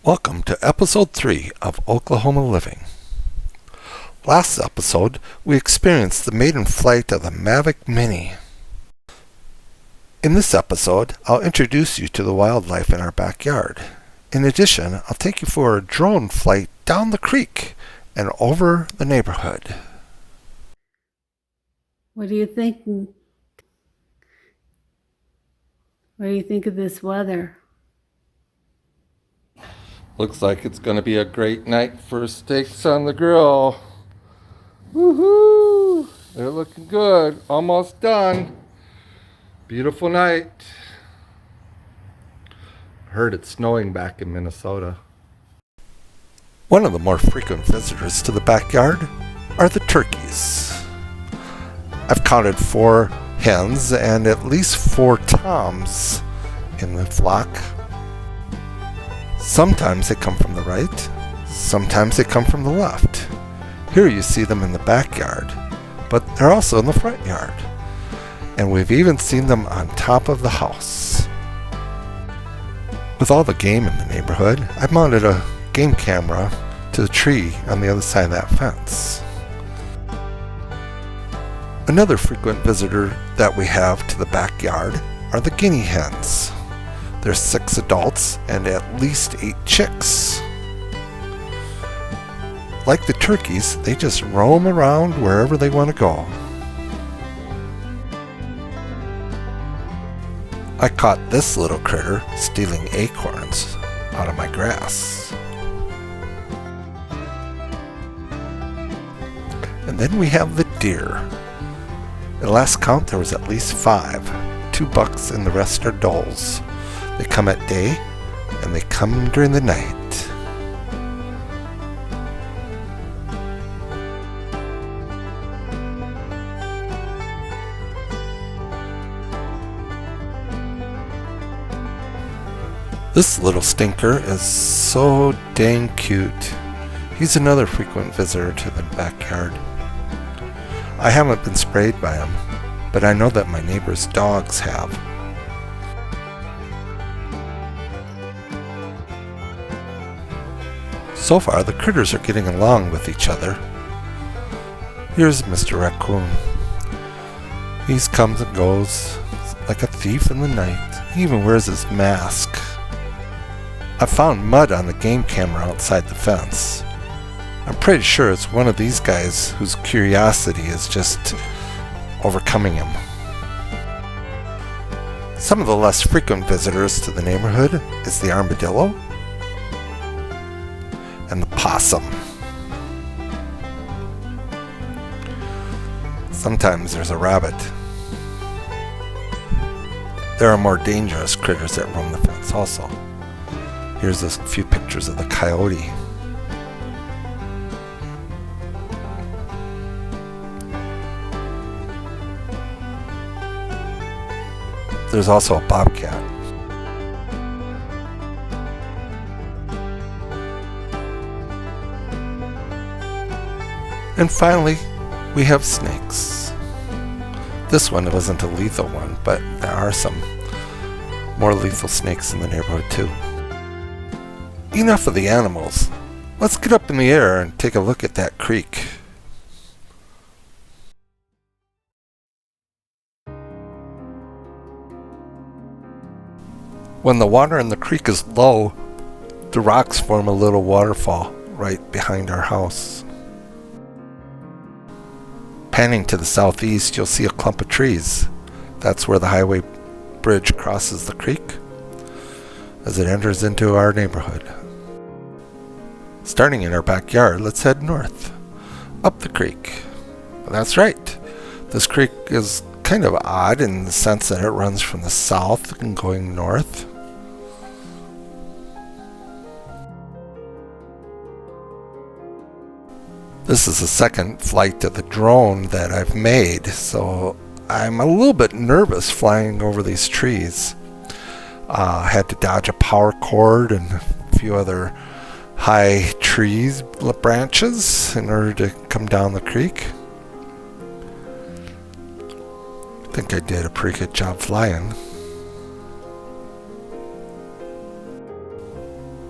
Welcome to episode 3 of Oklahoma Living. Last episode, we experienced the maiden flight of the Mavic Mini. In this episode, I'll introduce you to the wildlife in our backyard. In addition, I'll take you for a drone flight down the creek and over the neighborhood. What do you think? What do you think of this weather? Looks like it's going to be a great night for steaks on the grill. Woohoo! They're looking good. Almost done. Beautiful night. Heard it's snowing back in Minnesota. One of the more frequent visitors to the backyard are the turkeys. I've counted 4 hens and at least 4 toms in the flock. Sometimes they come from the right, sometimes they come from the left. Here you see them in the backyard, but they're also in the front yard. And we've even seen them on top of the house. With all the game in the neighborhood, I've mounted a game camera to the tree on the other side of that fence. Another frequent visitor that we have to the backyard are the guinea hens. There's 6 adults and at least 8 chicks. Like the turkeys, they just roam around wherever they want to go. I caught this little critter stealing acorns out of my grass. And then we have the deer. At last count, there was at least 5. 2 bucks and the rest are does. They come at day, and they come during the night. This little stinker is so dang cute. He's another frequent visitor to the backyard. I haven't been sprayed by him, but I know that my neighbor's dogs have. So far, the critters are getting along with each other. Here's Mr. Raccoon. He comes and goes like a thief in the night. He even wears his mask. I found mud on the game camera outside the fence. I'm pretty sure it's one of these guys whose curiosity is just overcoming him. Some of the less frequent visitors to the neighborhood is the armadillo and the possum. Sometimes there's a rabbit. There are more dangerous critters that roam the fence also. Here's a few pictures of the coyote. There's also a bobcat. And finally, we have snakes. This one wasn't a lethal one, but there are some more lethal snakes in the neighborhood too. Enough of the animals. Let's get up in the air and take a look at that creek. When the water in the creek is low, the rocks form a little waterfall right behind our house. Panning to the southeast, you'll see a clump of trees. That's where the highway bridge crosses the creek as it enters into our neighborhood. Starting in our backyard, let's head north, up the creek. That's right. This creek is kind of odd in the sense that it runs from the south and going north. This is the second flight of the drone that I've made, so I'm a little bit nervous flying over these trees. I had to dodge a power cord and a few other high trees branches in order to come down the creek. I think I did a pretty good job flying.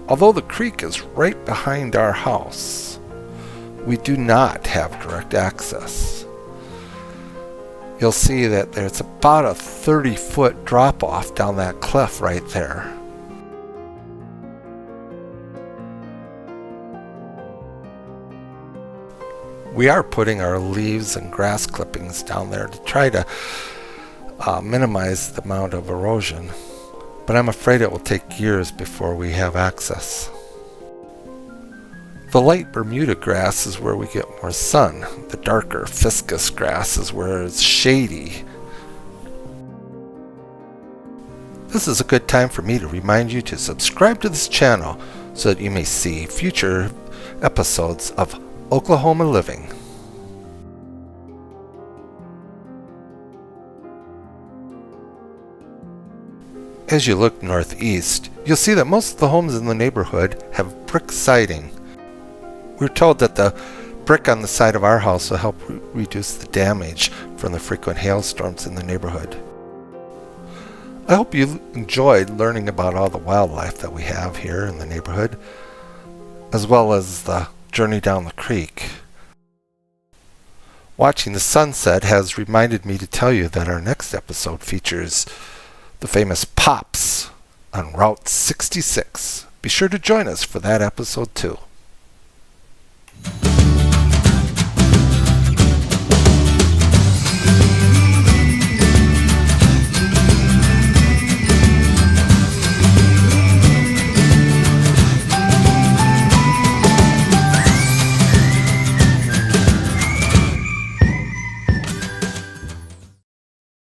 Although the creek is right behind our house, we do not have direct access. You'll see that there's about a 30-foot drop-off down that cliff right there. We are putting our leaves and grass clippings down there to try to minimize the amount of erosion, but I'm afraid it will take years before we have access. The light Bermuda grass is where we get more sun. The darker Fiscus grass is where it's shady. This is a good time for me to remind you to subscribe to this channel so that you may see future episodes of Oklahoma Living. As you look northeast, you'll see that most of the homes in the neighborhood have brick siding. We're told that the brick on the side of our house will help reduce the damage from the frequent hailstorms in the neighborhood. I hope you enjoyed learning about all the wildlife that we have here in the neighborhood, as well as the journey down the creek. Watching the sunset has reminded me to tell you that our next episode features the famous Pops on Route 66. Be sure to join us for that episode too.